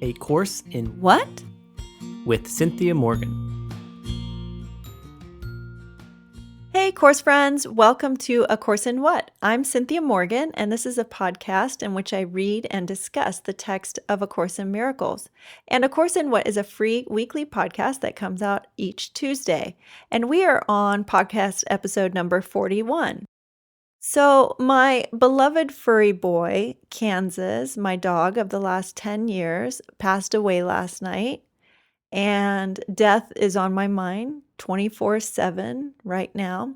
A Course in What? with Cynthia Morgan. Hey, course friends. Welcome to A Course in What? I'm Cynthia Morgan, and this is a podcast in which I read and discuss the text of A Course in Miracles. And A Course in What is a free weekly podcast that comes out each Tuesday. And we are on podcast episode number 41. So, my beloved furry boy, Kansas, my dog of the last 10 years, passed away last night. And death is on my mind 24/7 right now.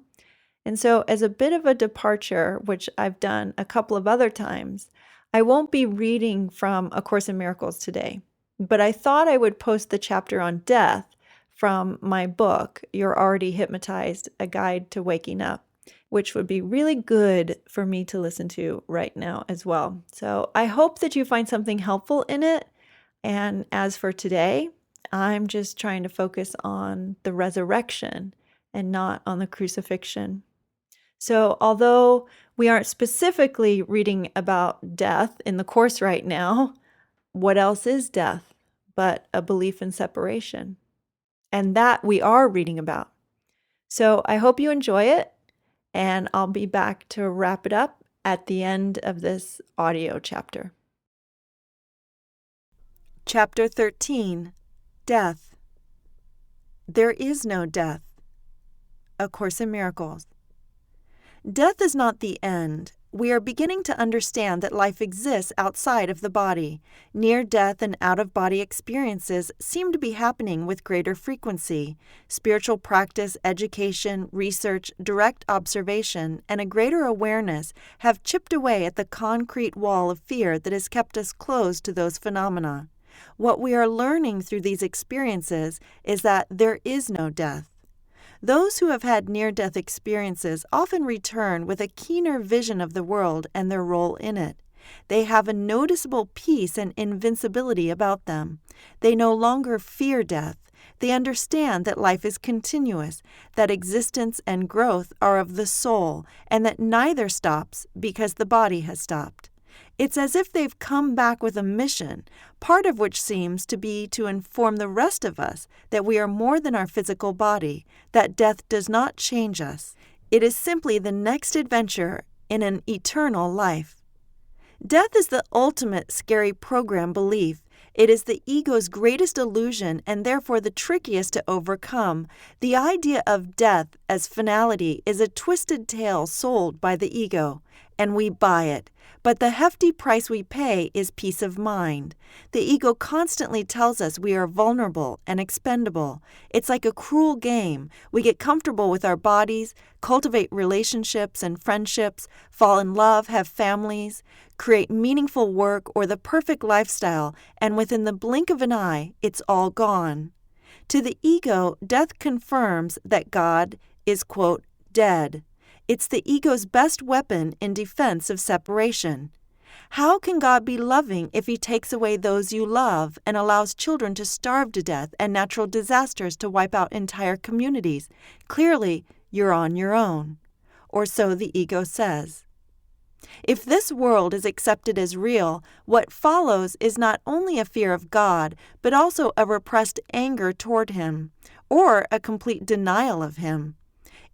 And so, as a bit of a departure, which I've done a couple of other times, I won't be reading from A Course in Miracles today. But I thought I would post the chapter on death from my book, You're Already Hypnotized, A Guide to Waking Up, which would be really good for me to listen to right now as well. So I hope that you find something helpful in it. And as for today, I'm just trying to focus on the resurrection and not on the crucifixion. So although we aren't specifically reading about death in the course right now, what else is death but a belief in separation? And that we are reading about. So I hope you enjoy it, and I'll be back to wrap it up at the end of this audio chapter. Chapter 13, Death. There is no death. A Course in Miracles. Death is not the end. We are beginning to understand that life exists outside of the body. Near-death and out-of-body experiences seem to be happening with greater frequency. Spiritual practice, education, research, direct observation, and a greater awareness have chipped away at the concrete wall of fear that has kept us closed to those phenomena. What we are learning through these experiences is that there is no death. Those who have had near-death experiences often return with a keener vision of the world and their role in it. They have a noticeable peace and invincibility about them. They no longer fear death. They understand that life is continuous, that existence and growth are of the soul, and that neither stops because the body has stopped. It's as if they've come back with a mission, part of which seems to be to inform the rest of us that we are more than our physical body, that death does not change us. It is simply the next adventure in an eternal life. Death is the ultimate scary program belief. It is the ego's greatest illusion and therefore the trickiest to overcome. The idea of death as finality is a twisted tale sold by the ego, and we buy it. But the hefty price we pay is peace of mind. The ego constantly tells us we are vulnerable and expendable. It's like a cruel game. We get comfortable with our bodies, cultivate relationships and friendships, fall in love, have families, create meaningful work or the perfect lifestyle, and within the blink of an eye, it's all gone. To the ego, death confirms that God is, quote, dead. It's the ego's best weapon in defense of separation. How can God be loving if He takes away those you love and allows children to starve to death and natural disasters to wipe out entire communities? Clearly, you're on your own. Or so the ego says. If this world is accepted as real, what follows is not only a fear of God, but also a repressed anger toward Him, or a complete denial of Him.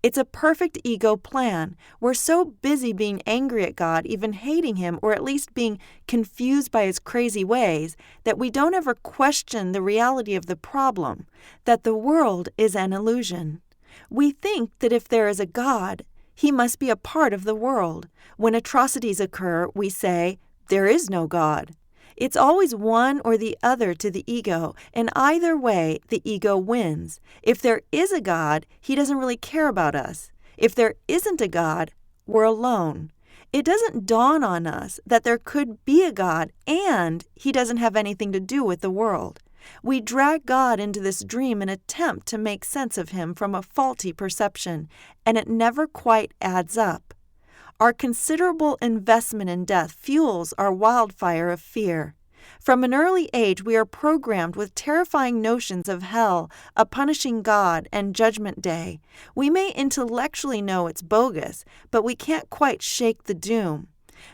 It's a perfect ego plan. We're so busy being angry at God, even hating Him, or at least being confused by His crazy ways, that we don't ever question the reality of the problem, that the world is an illusion. We think that if there is a God, He must be a part of the world. When atrocities occur, we say, there is no God. It's always one or the other to the ego, and either way, the ego wins. If there is a God, He doesn't really care about us. If there isn't a God, we're alone. It doesn't dawn on us that there could be a God and He doesn't have anything to do with the world. We drag God into this dream and attempt to make sense of Him from a faulty perception, and it never quite adds up. Our considerable investment in death fuels our wildfire of fear. From an early age, we are programmed with terrifying notions of hell, a punishing God, and Judgment Day. We may intellectually know it's bogus, but we can't quite shake the doom.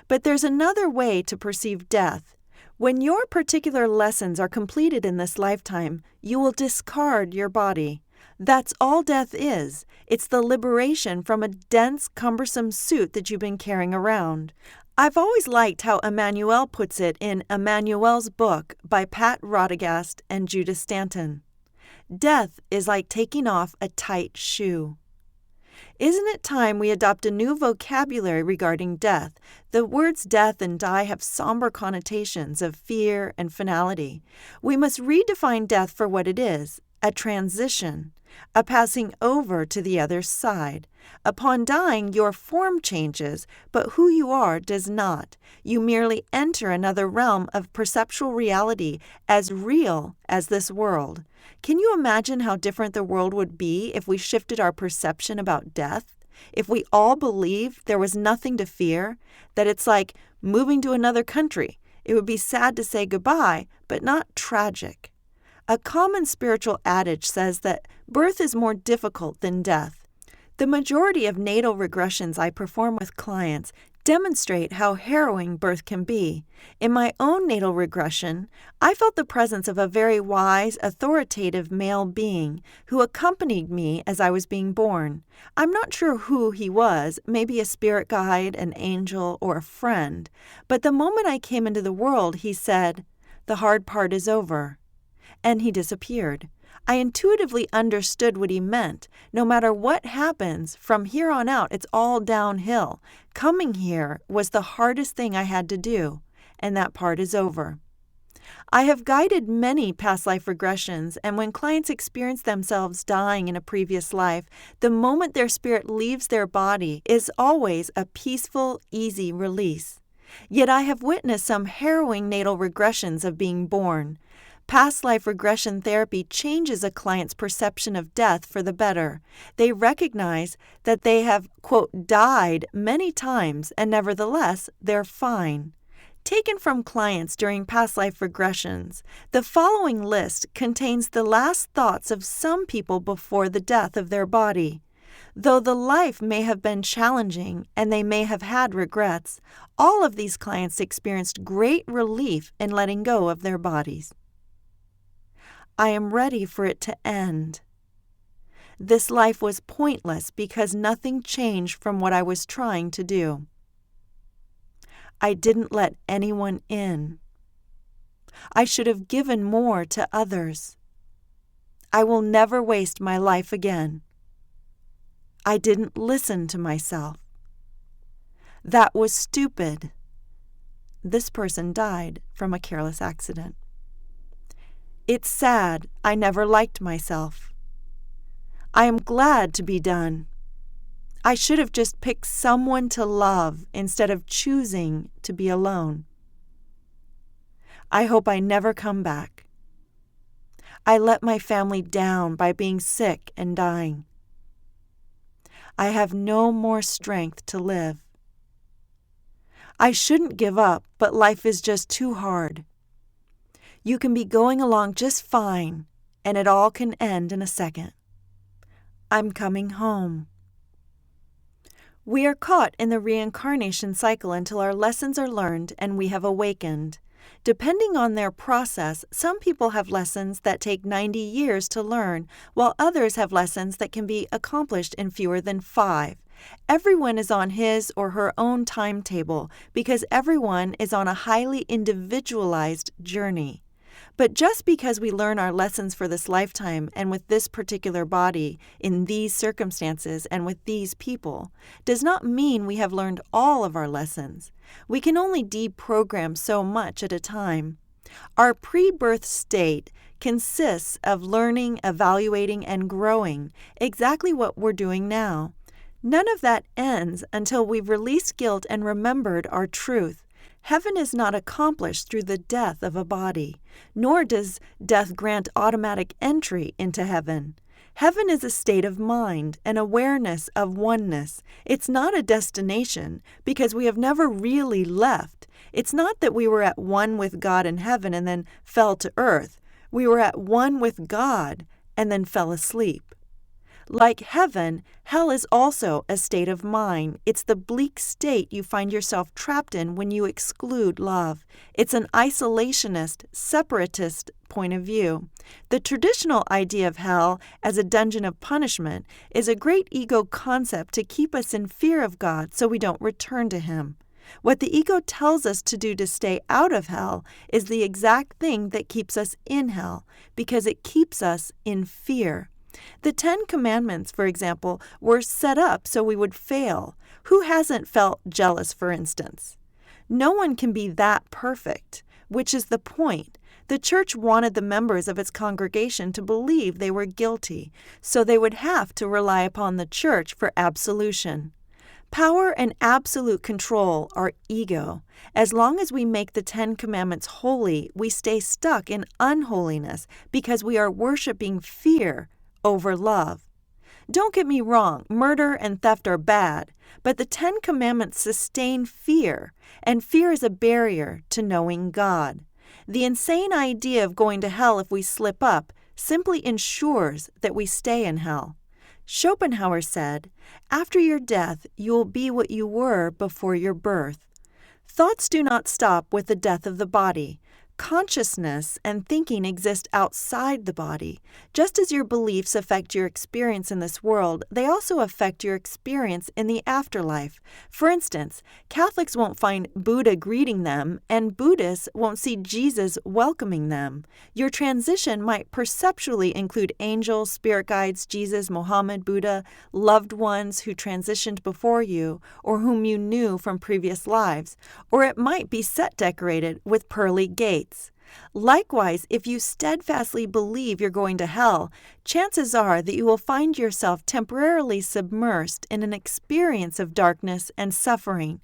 But there's another way to perceive death. When your particular lessons are completed in this lifetime, you will discard your body. That's all death is. It's the liberation from a dense, cumbersome suit that you've been carrying around. I've always liked how Emmanuel puts it in Emmanuel's book by Pat Rodegast and Judith Stanton. Death is like taking off a tight shoe. Isn't it time we adopt a new vocabulary regarding death? The words death and die have somber connotations of fear and finality. We must redefine death for what it is, a transition, a passing over to the other side. Upon dying, your form changes, but who you are does not. You merely enter another realm of perceptual reality as real as this world. Can you imagine how different the world would be if we shifted our perception about death? If we all believed there was nothing to fear, that it's like moving to another country. It would be sad to say goodbye, but not tragic. A common spiritual adage says that birth is more difficult than death. The majority of natal regressions I perform with clients demonstrate how harrowing birth can be. In my own natal regression, I felt the presence of a very wise, authoritative male being who accompanied me as I was being born. I'm not sure who he was, maybe a spirit guide, an angel, or a friend, but the moment I came into the world, he said, "The hard part is over," and he disappeared. I intuitively understood what he meant. No matter what happens, from here on out, it's all downhill. Coming here was the hardest thing I had to do, and that part is over. I have guided many past life regressions, and when clients experience themselves dying in a previous life, the moment their spirit leaves their body is always a peaceful, easy release. Yet I have witnessed some harrowing natal regressions of being born. Past life regression therapy changes a client's perception of death for the better. They recognize that they have, quote, died many times, and nevertheless, they're fine. Taken from clients during past life regressions, the following list contains the last thoughts of some people before the death of their body. Though the life may have been challenging and they may have had regrets, all of these clients experienced great relief in letting go of their bodies. I am ready for it to end. This life was pointless because nothing changed from what I was trying to do. I didn't let anyone in. I should have given more to others. I will never waste my life again. I didn't listen to myself. That was stupid. This person died from a careless accident. It's sad I never liked myself. I am glad to be done. I should have just picked someone to love instead of choosing to be alone. I hope I never come back. I let my family down by being sick and dying. I have no more strength to live. I shouldn't give up, but life is just too hard. You can be going along just fine, and it all can end in a second. I'm coming home. We are caught in the reincarnation cycle until our lessons are learned and we have awakened. Depending on their process, some people have lessons that take 90 years to learn, while others have lessons that can be accomplished in fewer than 5. Everyone is on his or her own timetable because everyone is on a highly individualized journey. But just because we learn our lessons for this lifetime and with this particular body, in these circumstances and with these people, does not mean we have learned all of our lessons. We can only deprogram so much at a time. Our pre-birth state consists of learning, evaluating, and growing, exactly what we're doing now. None of that ends until we've released guilt and remembered our truth. Heaven is not accomplished through the death of a body, nor does death grant automatic entry into heaven. Heaven is a state of mind, an awareness of oneness. It's not a destination, because we have never really left. It's not that we were at one with God in heaven and then fell to earth. We were at one with God and then fell asleep. Like heaven, hell is also a state of mind. It's the bleak state you find yourself trapped in when you exclude love. It's an isolationist, separatist point of view. The traditional idea of hell as a dungeon of punishment is a great ego concept to keep us in fear of God so we don't return to Him. What the ego tells us to do to stay out of hell is the exact thing that keeps us in hell, because it keeps us in fear. The 10 Commandments, for example, were set up so we would fail. Who hasn't felt jealous, for instance? No one can be that perfect, which is the point. The church wanted the members of its congregation to believe they were guilty, so they would have to rely upon the church for absolution. Power and absolute control are ego. As long as we make the 10 Commandments holy, we stay stuck in unholiness because we are worshiping fear over love. Don't get me wrong, murder and theft are bad, but the 10 Commandments sustain fear, and fear is a barrier to knowing God. The insane idea of going to hell if we slip up simply ensures that we stay in hell. Schopenhauer said, "After your death, you will be what you were before your birth." Thoughts do not stop with the death of the body. Consciousness and thinking exist outside the body. Just as your beliefs affect your experience in this world, they also affect your experience in the afterlife. For instance, Catholics won't find Buddha greeting them, and Buddhists won't see Jesus welcoming them. Your transition might perceptually include angels, spirit guides, Jesus, Mohammed, Buddha, loved ones who transitioned before you or whom you knew from previous lives, or it might be set decorated with pearly gates. Likewise, if you steadfastly believe you're going to hell, chances are that you will find yourself temporarily submersed in an experience of darkness and suffering.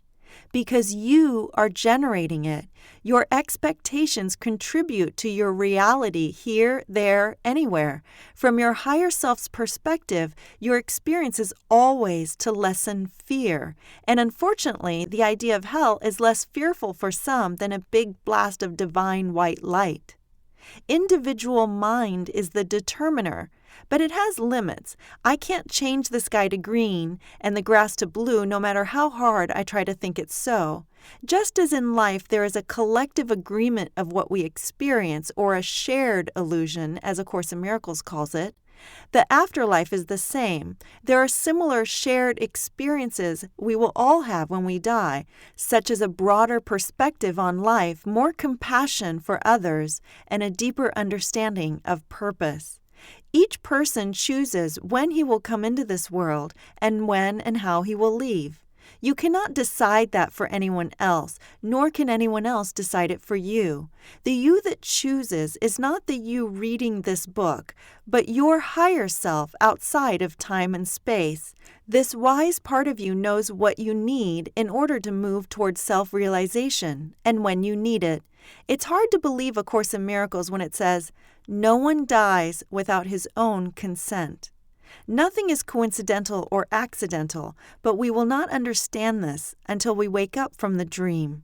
Because you are generating it, your expectations contribute to your reality here, there, anywhere. From your higher self's perspective, your experience is always to lessen fear. And unfortunately, the idea of hell is less fearful for some than a big blast of divine white light. Individual mind is the determiner, but it has limits. I can't change the sky to green and the grass to blue no matter how hard I try to think it's so. Just as in life there is a collective agreement of what we experience, or a shared illusion, as A Course in Miracles calls it, the afterlife is the same. There are similar shared experiences we will all have when we die, such as a broader perspective on life, more compassion for others, and a deeper understanding of purpose. Each person chooses when he will come into this world and when and how he will leave. You cannot decide that for anyone else, nor can anyone else decide it for you. The you that chooses is not the you reading this book, but your higher self outside of time and space. This wise part of you knows what you need in order to move towards self-realization, and when you need it. It's hard to believe A Course in Miracles when it says, "No one dies without his own consent." Nothing is coincidental or accidental, but we will not understand this until we wake up from the dream.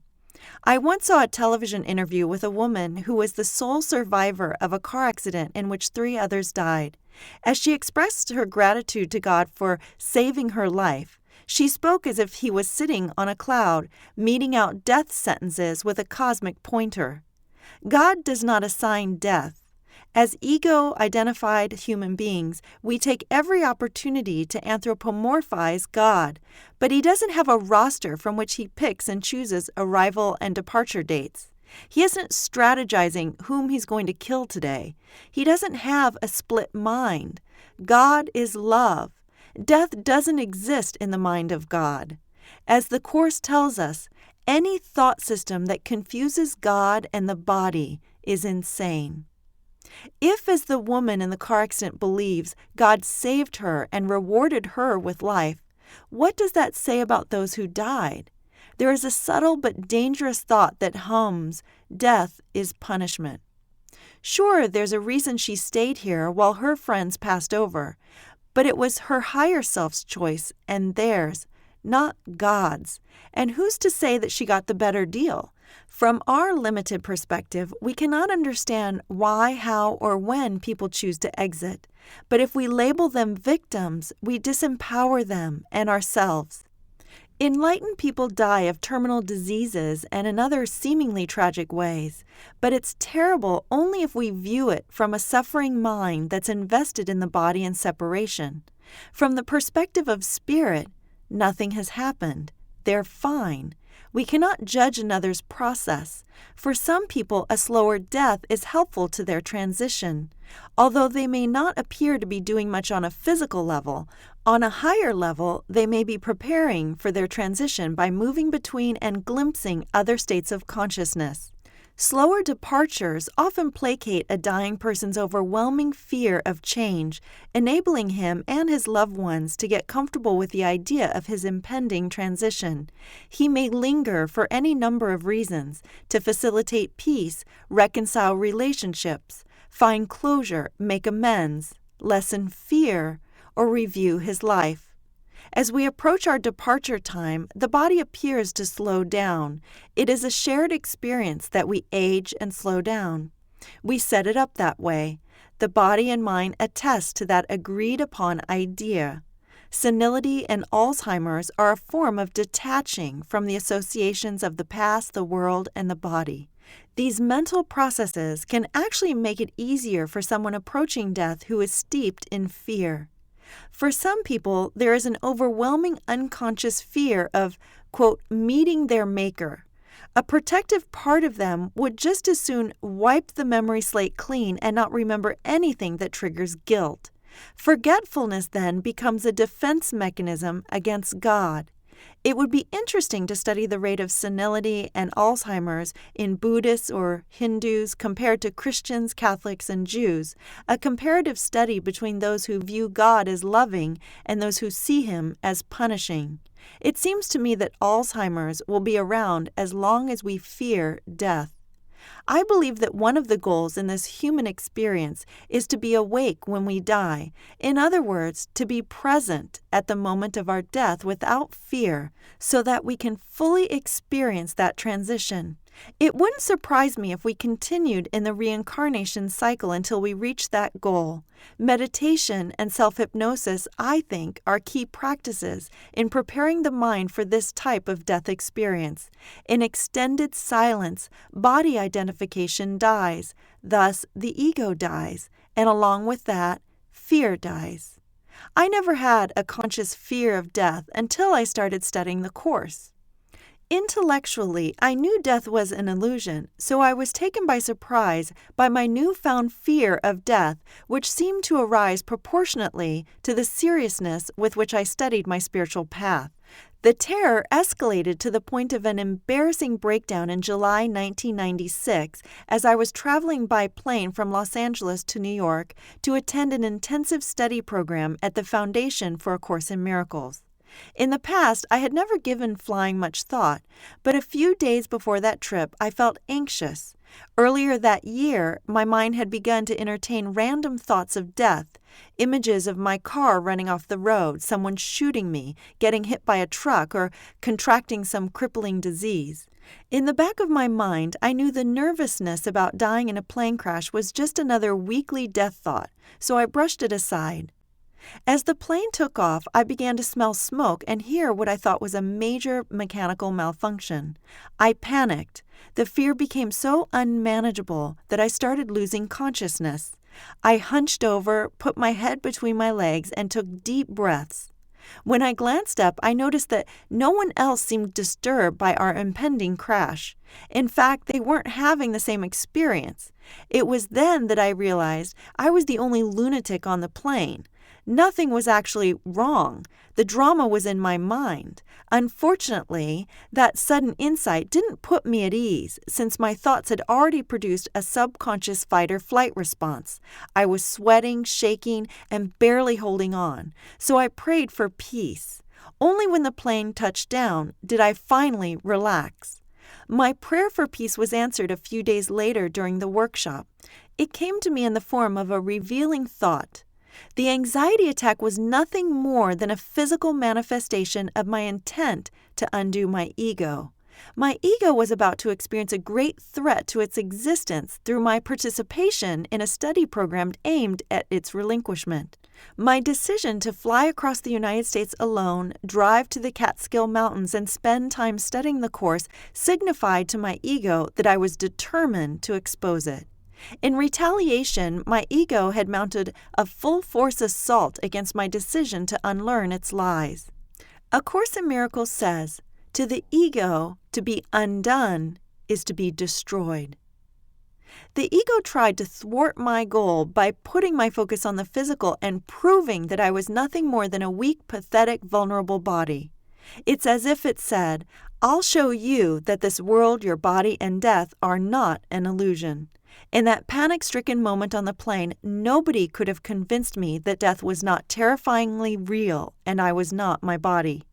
I once saw a television interview with a woman who was the sole survivor of a car accident in which 3 others died. As she expressed her gratitude to God for saving her life, she spoke as if He was sitting on a cloud, meting out death sentences with a cosmic pointer. God does not assign death. As ego-identified human beings, we take every opportunity to anthropomorphize God, but He doesn't have a roster from which He picks and chooses arrival and departure dates. He isn't strategizing whom He's going to kill today. He doesn't have a split mind. God is love. Death doesn't exist in the mind of God. As the Course tells us, any thought system that confuses God and the body is insane. If, as the woman in the car accident believes, God saved her and rewarded her with life, what does that say about those who died? There is a subtle but dangerous thought that hums, death is punishment. Sure, there's a reason she stayed here while her friends passed over, but it was her higher self's choice and theirs, not God's. And who's to say that she got the better deal? From our limited perspective, we cannot understand why, how, or when people choose to exit. But if we label them victims, we disempower them and ourselves. Enlightened people die of terminal diseases and in other seemingly tragic ways, but it's terrible only if we view it from a suffering mind that's invested in the body and separation. From the perspective of spirit, nothing has happened. They're fine. We cannot judge another's process. For some people, a slower death is helpful to their transition. Although they may not appear to be doing much on a physical level, on a higher level, they may be preparing for their transition by moving between and glimpsing other states of consciousness. Slower departures often placate a dying person's overwhelming fear of change, enabling him and his loved ones to get comfortable with the idea of his impending transition. He may linger for any number of reasons: to facilitate peace, reconcile relationships, find closure, make amends, lessen fear, or review his life. As we approach our departure time, the body appears to slow down. It is a shared experience that we age and slow down. We set it up that way. The body and mind attest to that agreed-upon idea. Senility and Alzheimer's are a form of detaching from the associations of the past, the world, and the body. These mental processes can actually make it easier for someone approaching death who is steeped in fear. For some people, there is an overwhelming unconscious fear of, quote, meeting their maker. A protective part of them would just as soon wipe the memory slate clean and not remember anything that triggers guilt. Forgetfulness then becomes a defense mechanism against God. It would be interesting to study the rate of senility and Alzheimer's in Buddhists or Hindus compared to Christians, Catholics, and Jews, a comparative study between those who view God as loving and those who see him as punishing. It seems to me that Alzheimer's will be around as long as we fear death. I believe that one of the goals in this human experience is to be awake when we die. In other words, to be present at the moment of our death without fear, so that we can fully experience that transition. It wouldn't surprise me if we continued in the reincarnation cycle until we reach that goal. Meditation and self-hypnosis, I think, are key practices in preparing the mind for this type of death experience. In extended silence, body identification dies, thus the ego dies, and along with that, fear dies. I never had a conscious fear of death until I started studying the Course. Intellectually, I knew death was an illusion, so I was taken by surprise by my newfound fear of death, which seemed to arise proportionately to the seriousness with which I studied my spiritual path. The terror escalated to the point of an embarrassing breakdown in July 1996 as I was traveling by plane from Los Angeles to New York to attend an intensive study program at the Foundation for A Course in Miracles. In the past, I had never given flying much thought, but a few days before that trip, I felt anxious. Earlier that year, my mind had begun to entertain random thoughts of death, images of my car running off the road, someone shooting me, getting hit by a truck, or contracting some crippling disease. In the back of my mind, I knew the nervousness about dying in a plane crash was just another weekly death thought, so I brushed it aside. As the plane took off, I began to smell smoke and hear what I thought was a major mechanical malfunction. I panicked. The fear became so unmanageable that I started losing consciousness. I hunched over, put my head between my legs, and took deep breaths. When I glanced up, I noticed that no one else seemed disturbed by our impending crash. In fact, they weren't having the same experience. It was then that I realized I was the only lunatic on the plane. Nothing was actually wrong. The drama was in my mind. Unfortunately, that sudden insight didn't put me at ease, since my thoughts had already produced a subconscious fight-or-flight response. I was sweating, shaking, and barely holding on, so I prayed for peace. Only when the plane touched down did I finally relax. My prayer for peace was answered a few days later during the workshop. It came to me in the form of a revealing thought. The anxiety attack was nothing more than a physical manifestation of my intent to undo my ego. My ego was about to experience a great threat to its existence through my participation in a study program aimed at its relinquishment. My decision to fly across the United States alone, drive to the Catskill Mountains, and spend time studying the course signified to my ego that I was determined to expose it. In retaliation, my ego had mounted a full-force assault against my decision to unlearn its lies. A Course in Miracles says, "To the ego, to be undone is to be destroyed." The ego tried to thwart my goal by putting my focus on the physical and proving that I was nothing more than a weak, pathetic, vulnerable body. It's as if it said, "I'll show you that this world, your body, and death are not an illusion." In that panic-stricken moment on the plane, nobody could have convinced me that death was not terrifyingly real and I was not my body.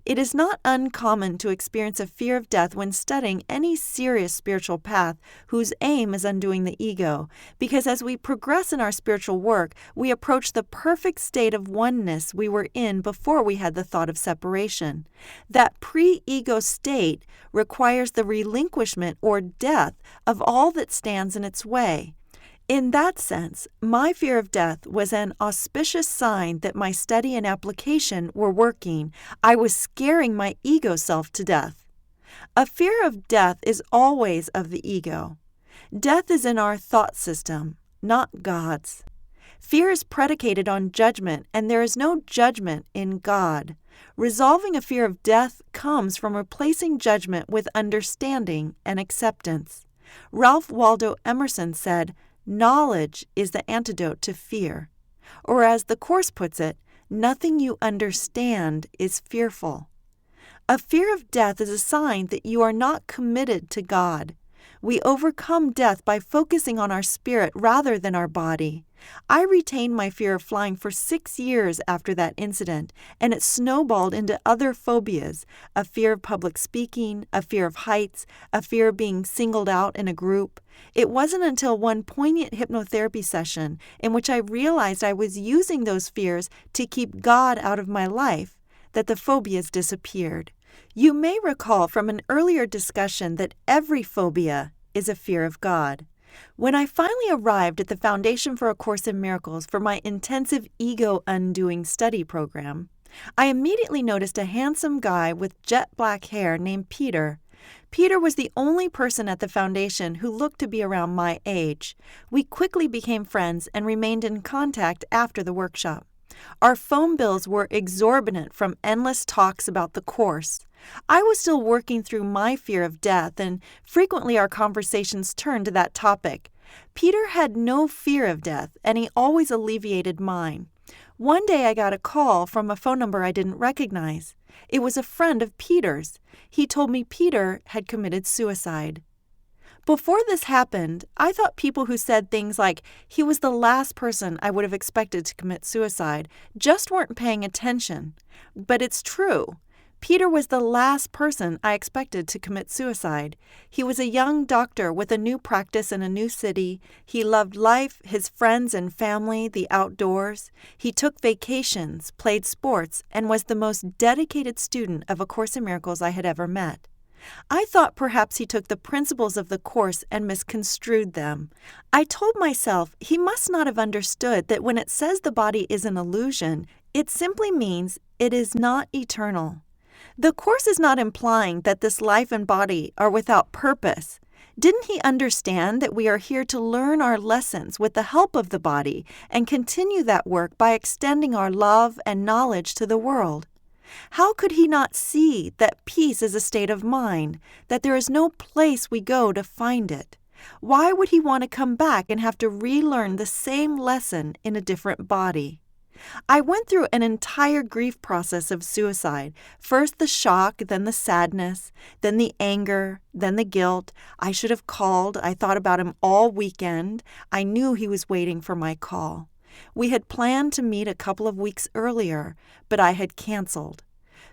It is not uncommon to experience a fear of death when studying any serious spiritual path whose aim is undoing the ego, because as we progress in our spiritual work, we approach the perfect state of oneness we were in before we had the thought of separation. That pre-ego state requires the relinquishment or death of all that stands in its way. In that sense, my fear of death was an auspicious sign that my study and application were working. I was scaring my ego self to death. A fear of death is always of the ego. Death is in our thought system, not God's. Fear is predicated on judgment, and there is no judgment in God. Resolving a fear of death comes from replacing judgment with understanding and acceptance. Ralph Waldo Emerson said, "Knowledge is the antidote to fear." Or as the Course puts it, "Nothing you understand is fearful." A fear of death is a sign that you are not committed to God. We overcome death by focusing on our spirit rather than our body. I retained my fear of flying for 6 years after that incident, and it snowballed into other phobias: a fear of public speaking, a fear of heights, a fear of being singled out in a group. It wasn't until one poignant hypnotherapy session in which I realized I was using those fears to keep God out of my life that the phobias disappeared. You may recall from an earlier discussion that every phobia is a fear of God. When I finally arrived at the Foundation for A Course in Miracles for my intensive ego-undoing study program, I immediately noticed a handsome guy with jet black hair named Peter. Peter was the only person at the foundation who looked to be around my age. We quickly became friends and remained in contact after the workshop. Our phone bills were exorbitant from endless talks about the Course. I was still working through my fear of death, and frequently our conversations turned to that topic. Peter had no fear of death, and he always alleviated mine. One day I got a call from a phone number I didn't recognize. It was a friend of Peter's. He told me Peter had committed suicide. Before this happened, I thought people who said things like he was the last person I would have expected to commit suicide just weren't paying attention. But it's true. Peter was the last person I expected to commit suicide. He was a young doctor with a new practice in a new city. He loved life, his friends and family, the outdoors. He took vacations, played sports, and was the most dedicated student of A Course in Miracles I had ever met. I thought perhaps he took the principles of the Course and misconstrued them. I told myself he must not have understood that when it says the body is an illusion, it simply means it is not eternal. The Course is not implying that this life and body are without purpose. Didn't he understand that we are here to learn our lessons with the help of the body and continue that work by extending our love and knowledge to the world? How could he not see that peace is a state of mind, that there is no place we go to find it? Why would he want to come back and have to relearn the same lesson in a different body? I went through an entire grief process of suicide. First the shock, then the sadness, then the anger, then the guilt. I should have called. I thought about him all weekend. I knew he was waiting for my call. We had planned to meet a couple of weeks earlier, but I had canceled.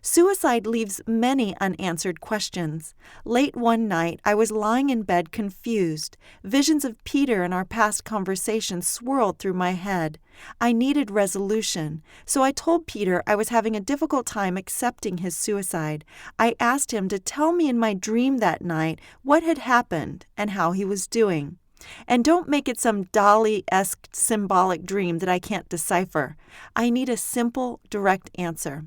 Suicide leaves many unanswered questions. Late one night, I was lying in bed confused. Visions of Peter and our past conversations swirled through my head. I needed resolution, so I told Peter I was having a difficult time accepting his suicide. I asked him to tell me in my dream that night what had happened and how he was doing. And don't make it some Dali-esque symbolic dream that I can't decipher. I need a simple, direct answer.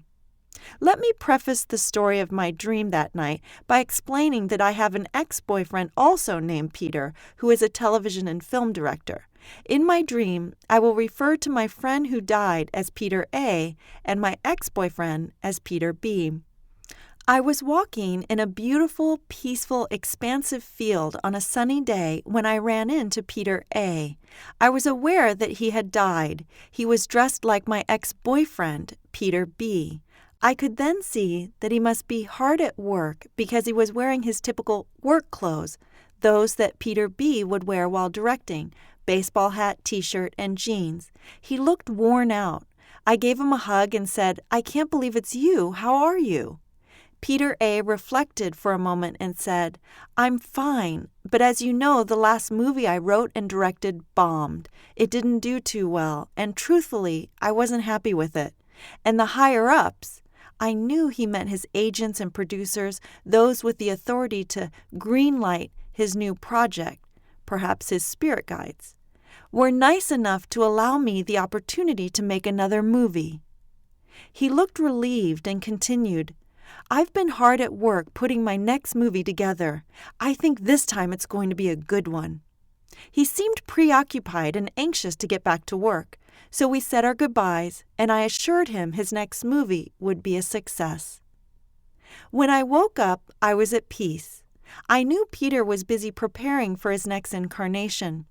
Let me preface the story of my dream that night by explaining that I have an ex-boyfriend also named Peter, who is a television and film director. In my dream, I will refer to my friend who died as Peter A and my ex-boyfriend as Peter B. I was walking in a beautiful, peaceful, expansive field on a sunny day when I ran into Peter A. I was aware that he had died. He was dressed like my ex-boyfriend, Peter B. I could then see that he must be hard at work because he was wearing his typical work clothes, those that Peter B would wear while directing, baseball hat, t-shirt, and jeans. He looked worn out. I gave him a hug and said, "I can't believe it's you. How are you?" Peter A reflected for a moment and said, "I'm fine, but as you know, the last movie I wrote and directed bombed. It didn't do too well, and truthfully, I wasn't happy with it. And the higher-ups," I knew he meant his agents and producers, those with the authority to greenlight his new project, perhaps his spirit guides, were nice enough to allow me the opportunity to make another movie. He looked relieved and continued, "I've been hard at work putting my next movie together. I think this time it's going to be a good one." He seemed preoccupied and anxious to get back to work, so we said our goodbyes, and I assured him his next movie would be a success. When I woke up, I was at peace. I knew Peter was busy preparing for his next incarnation.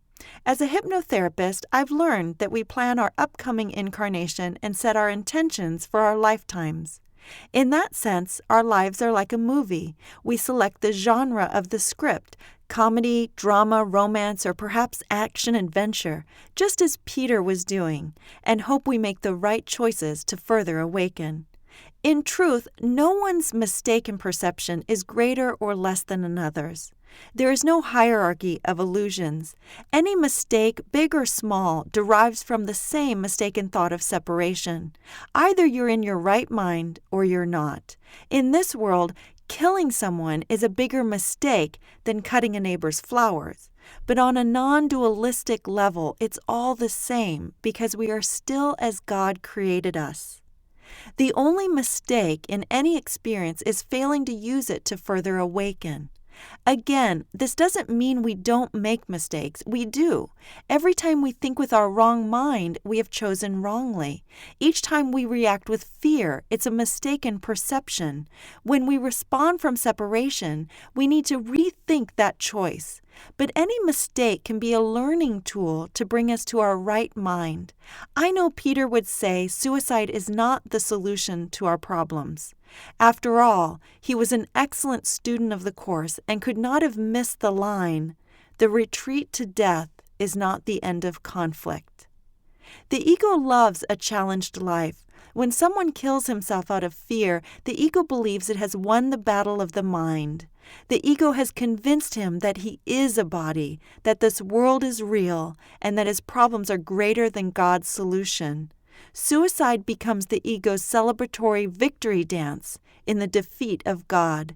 As a hypnotherapist, I've learned that we plan our upcoming incarnation and set our intentions for our lifetimes. In that sense, our lives are like a movie. We select the genre of the script, comedy, drama, romance, or perhaps action-adventure, just as Peter was doing, and hope we make the right choices to further awaken. In truth, no one's mistaken perception is greater or less than another's. There is no hierarchy of illusions. Any mistake, big or small, derives from the same mistaken thought of separation. Either you're in your right mind or you're not. In this world, killing someone is a bigger mistake than cutting a neighbor's flowers. But on a non-dualistic level, it's all the same because we are still as God created us. The only mistake in any experience is failing to use it to further awaken. Again, this doesn't mean we don't make mistakes. We do. Every time we think with our wrong mind, we have chosen wrongly. Each time we react with fear, it's a mistaken perception. When we respond from separation, we need to rethink that choice. But any mistake can be a learning tool to bring us to our right mind. I know Peter would say suicide is not the solution to our problems. After all, he was an excellent student of the course and could not have missed the line, "The retreat to death is not the end of conflict." The ego loves a challenged life. When someone kills himself out of fear, the ego believes it has won the battle of the mind. The ego has convinced him that he is a body, that this world is real, and that his problems are greater than God's solution. Suicide becomes the ego's celebratory victory dance in the defeat of God.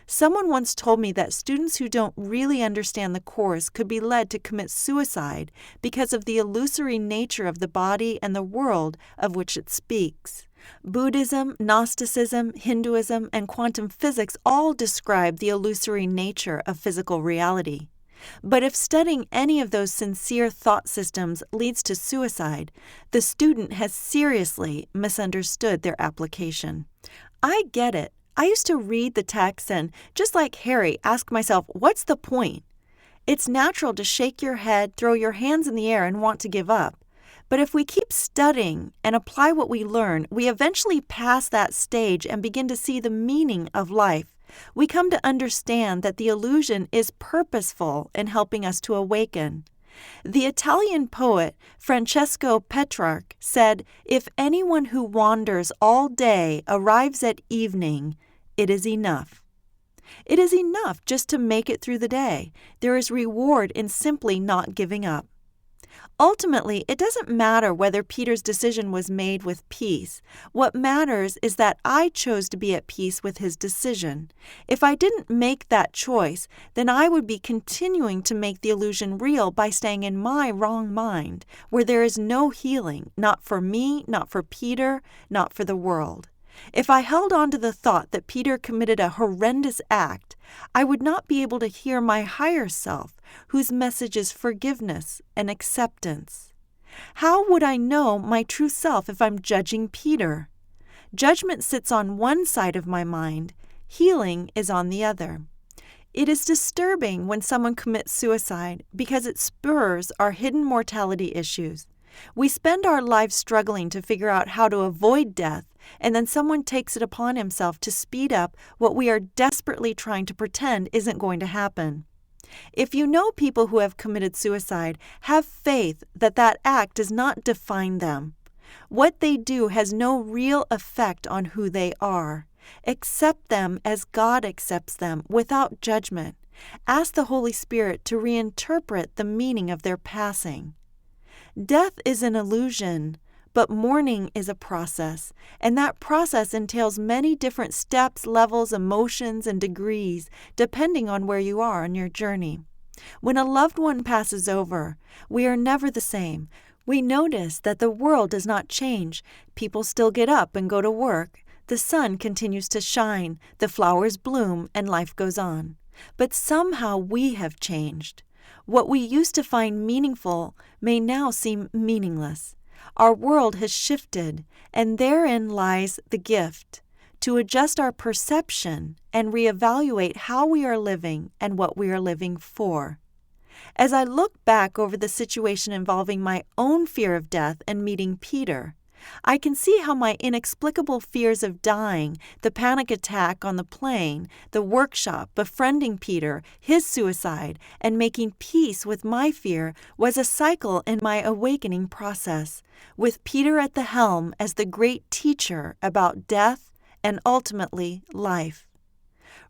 Someone once told me that students who don't really understand the Course could be led to commit suicide because of the illusory nature of the body and the world of which it speaks. Buddhism, Gnosticism, Hinduism, and quantum physics all describe the illusory nature of physical reality. But if studying any of those sincere thought systems leads to suicide, the student has seriously misunderstood their application. I get it. I used to read the text and, just like Harry, ask myself, what's the point? It's natural to shake your head, throw your hands in the air, and want to give up. But if we keep studying and apply what we learn, we eventually pass that stage and begin to see the meaning of life. We come to understand that the illusion is purposeful in helping us to awaken. The Italian poet Francesco Petrarch said, "If anyone who wanders all day arrives at evening, it is enough." It is enough just to make it through the day. There is reward in simply not giving up. Ultimately, it doesn't matter whether Peter's decision was made with peace. What matters is that I chose to be at peace with his decision. If I didn't make that choice, then I would be continuing to make the illusion real by staying in my wrong mind, where there is no healing, not for me, not for Peter, not for the world. If I held on to the thought that Peter committed a horrendous act, I would not be able to hear my higher self, whose message is forgiveness and acceptance. How would I know my true self if I'm judging Peter? Judgment sits on one side of my mind, healing is on the other. It is disturbing when someone commits suicide because it spurs our hidden mortality issues. We spend our lives struggling to figure out how to avoid death, and then someone takes it upon himself to speed up what we are desperately trying to pretend isn't going to happen. If you know people who have committed suicide, have faith that that act does not define them. What they do has no real effect on who they are. Accept them as God accepts them, without judgment. Ask the Holy Spirit to reinterpret the meaning of their passing. Death is an illusion, but mourning is a process, and that process entails many different steps, levels, emotions, and degrees, depending on where you are on your journey. When a loved one passes over, we are never the same. We notice that the world does not change. People still get up and go to work. The sun continues to shine, the flowers bloom, and life goes on. But somehow we have changed. What we used to find meaningful may now seem meaningless. Our world has shifted, and therein lies the gift, to adjust our perception and reevaluate how we are living and what we are living for. As I look back over the situation involving my own fear of death and meeting Peter, I can see how my inexplicable fears of dying, the panic attack on the plane, the workshop, befriending Peter, his suicide, and making peace with my fear was a cycle in my awakening process, with Peter at the helm as the great teacher about death and ultimately life.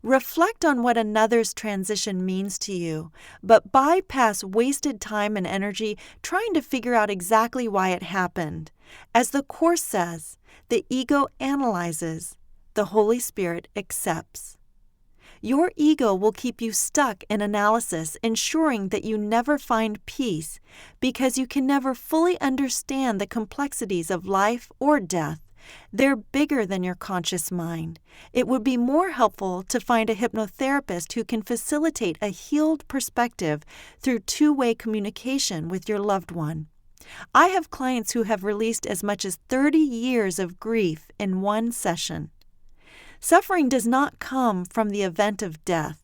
Reflect on what another's transition means to you, but bypass wasted time and energy trying to figure out exactly why it happened. As the Course says, the ego analyzes, the Holy Spirit accepts. Your ego will keep you stuck in analysis, ensuring that you never find peace, because you can never fully understand the complexities of life or death. They're bigger than your conscious mind. It would be more helpful to find a hypnotherapist who can facilitate a healed perspective through two-way communication with your loved one. I have clients who have released as much as 30 years of grief in one session. Suffering does not come from the event of death.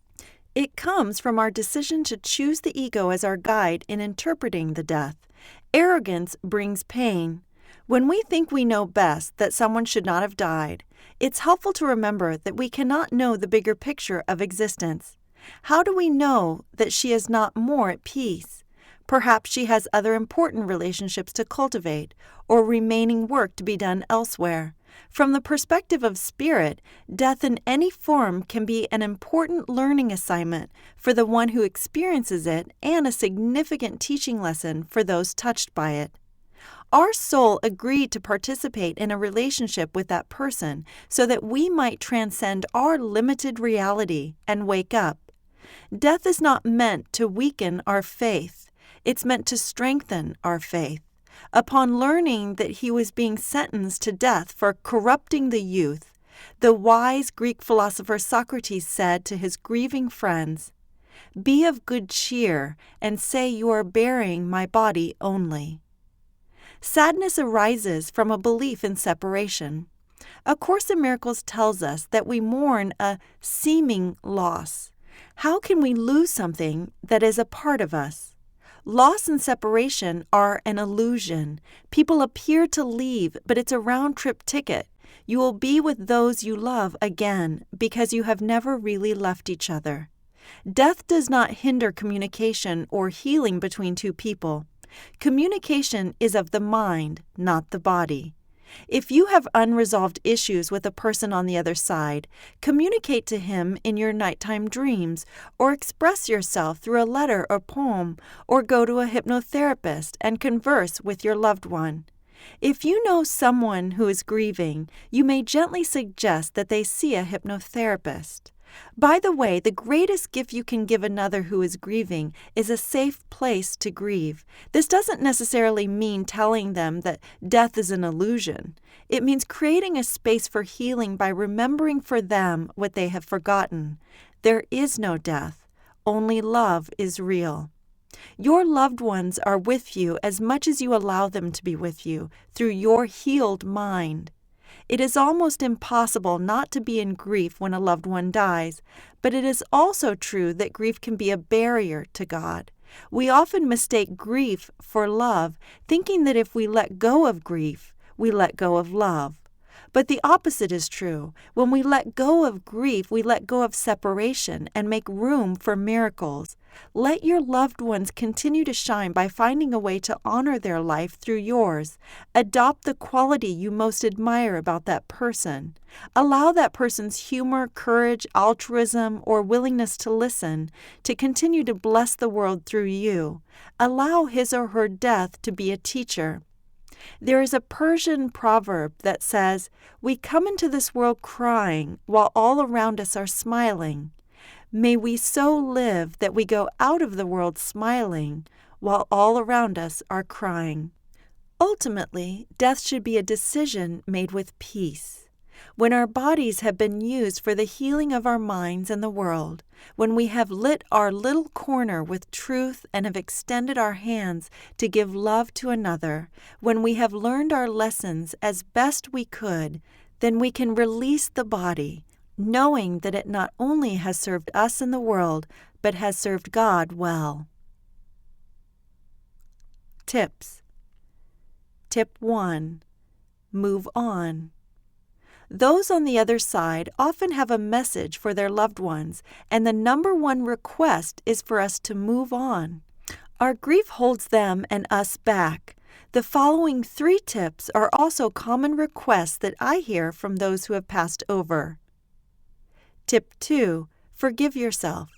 It comes from our decision to choose the ego as our guide in interpreting the death. Arrogance brings pain. When we think we know best that someone should not have died, it's helpful to remember that we cannot know the bigger picture of existence. How do we know that she is not more at peace? Perhaps she has other important relationships to cultivate or remaining work to be done elsewhere. From the perspective of spirit, death in any form can be an important learning assignment for the one who experiences it and a significant teaching lesson for those touched by it. Our soul agreed to participate in a relationship with that person so that we might transcend our limited reality and wake up. Death is not meant to weaken our faith. It's meant to strengthen our faith. Upon learning that he was being sentenced to death for corrupting the youth, the wise Greek philosopher Socrates said to his grieving friends, "Be of good cheer and say you are burying my body only." Sadness arises from a belief in separation. A Course in Miracles tells us that we mourn a seeming loss. How can we lose something that is a part of us? Loss and separation are an illusion. People appear to leave, but it's a round-trip ticket. You will be with those you love again because you have never really left each other. Death does not hinder communication or healing between two people. Communication is of the mind, not the body. If you have unresolved issues with a person on the other side, communicate to him in your nighttime dreams, or express yourself through a letter or poem, or go to a hypnotherapist and converse with your loved one. If you know someone who is grieving, you may gently suggest that they see a hypnotherapist. By the way, the greatest gift you can give another who is grieving is a safe place to grieve. This doesn't necessarily mean telling them that death is an illusion. It means creating a space for healing by remembering for them what they have forgotten. There is no death. Only love is real. Your loved ones are with you as much as you allow them to be with you through your healed mind. It is almost impossible not to be in grief when a loved one dies, but it is also true that grief can be a barrier to God. We often mistake grief for love, thinking that if we let go of grief, we let go of love. But the opposite is true. When we let go of grief, we let go of separation and make room for miracles. Let your loved ones continue to shine by finding a way to honor their life through yours. Adopt the quality you most admire about that person. Allow that person's humor, courage, altruism, or willingness to listen to continue to bless the world through you. Allow his or her death to be a teacher. There is a Persian proverb that says, "We come into this world crying while all around us are smiling." May we so live that we go out of the world smiling while all around us are crying. Ultimately, death should be a decision made with peace. When our bodies have been used for the healing of our minds and the world, when we have lit our little corner with truth and have extended our hands to give love to another, when we have learned our lessons as best we could, then we can release the body, knowing that it not only has served us and the world, but has served God well. Tips. Tip 1. Move on. Those on the other side often have a message for their loved ones, and the number one request is for us to move on. Our grief holds them and us back. The following 3 tips are also common requests that I hear from those who have passed over. Tip 2. Forgive yourself.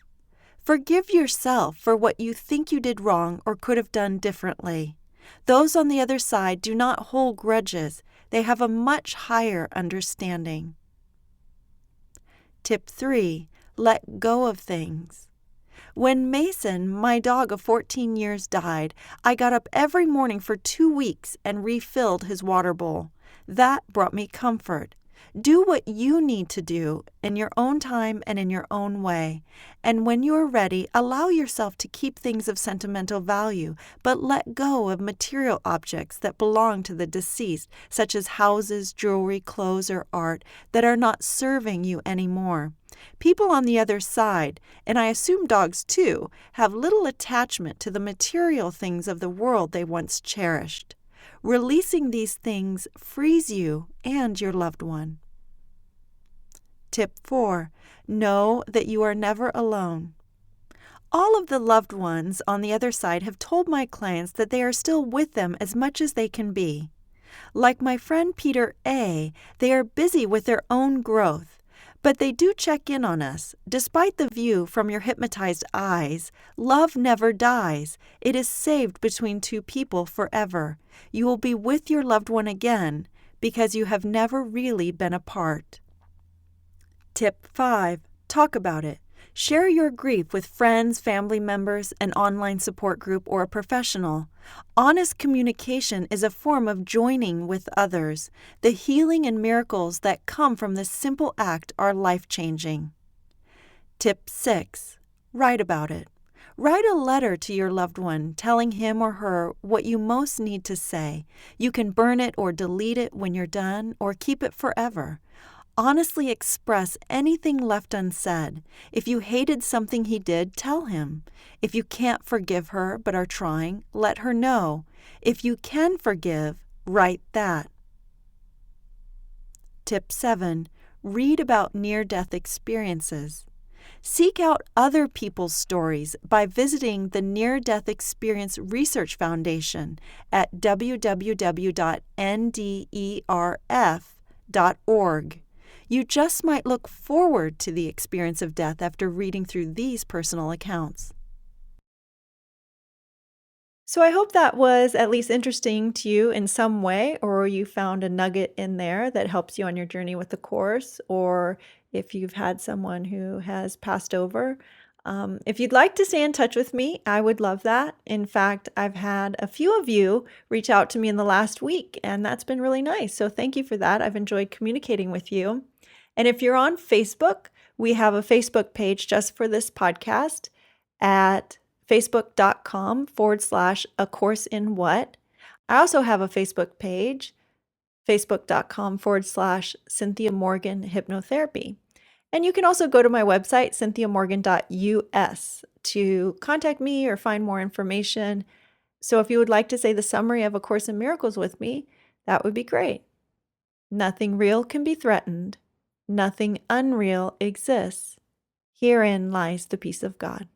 Forgive yourself for what you think you did wrong or could have done differently. Those on the other side do not hold grudges. They have a much higher understanding. Tip 3. Let go of things. When Mason, my dog of 14 years, died, I got up every morning for 2 weeks and refilled his water bowl. That brought me comfort. Do what you need to do in your own time and in your own way. And when you are ready, allow yourself to keep things of sentimental value, but let go of material objects that belong to the deceased, such as houses, jewelry, clothes, or art, that are not serving you anymore. People on the other side, and I assume dogs too, have little attachment to the material things of the world they once cherished. Releasing these things frees you and your loved one. Tip 4. Know that you are never alone. All of the loved ones on the other side have told my clients that they are still with them as much as they can be. Like my friend Peter A., they are busy with their own growth, but they do check in on us. Despite the view from your hypnotized eyes, love never dies. It is saved between 2 people forever. You will be with your loved one again because you have never really been apart. Tip 5. Talk about it. Share your grief with friends, family members, an online support group, or a professional. Honest communication is a form of joining with others. The healing and miracles that come from this simple act are life-changing. Tip 6. Write about it. Write a letter to your loved one telling him or her what you most need to say. You can burn it or delete it when you're done, or keep it forever. Honestly express anything left unsaid. If you hated something he did, tell him. If you can't forgive her but are trying, let her know. If you can forgive, write that. Tip 7. Read about near-death experiences. Seek out other people's stories by visiting the Near Death Experience Research Foundation at www.nderf.org. You just might look forward to the experience of death after reading through these personal accounts. So I hope that was at least interesting to you in some way, or you found a nugget in there that helps you on your journey with the course, or if you've had someone who has passed over. If you'd like to stay in touch with me, I would love that. In fact, I've had a few of you reach out to me in the last week, and that's been really nice. So thank you for that. I've enjoyed communicating with you. And if you're on Facebook, we have a Facebook page just for this podcast at facebook.com/A Course in What. I also have a Facebook page, facebook.com/Cynthia Morgan Hypnotherapy. And you can also go to my website, cynthiamorgan.us, to contact me or find more information. So if you would like to say the summary of A Course in Miracles with me, that would be great. Nothing real can be threatened. Nothing unreal exists. Herein lies the peace of God.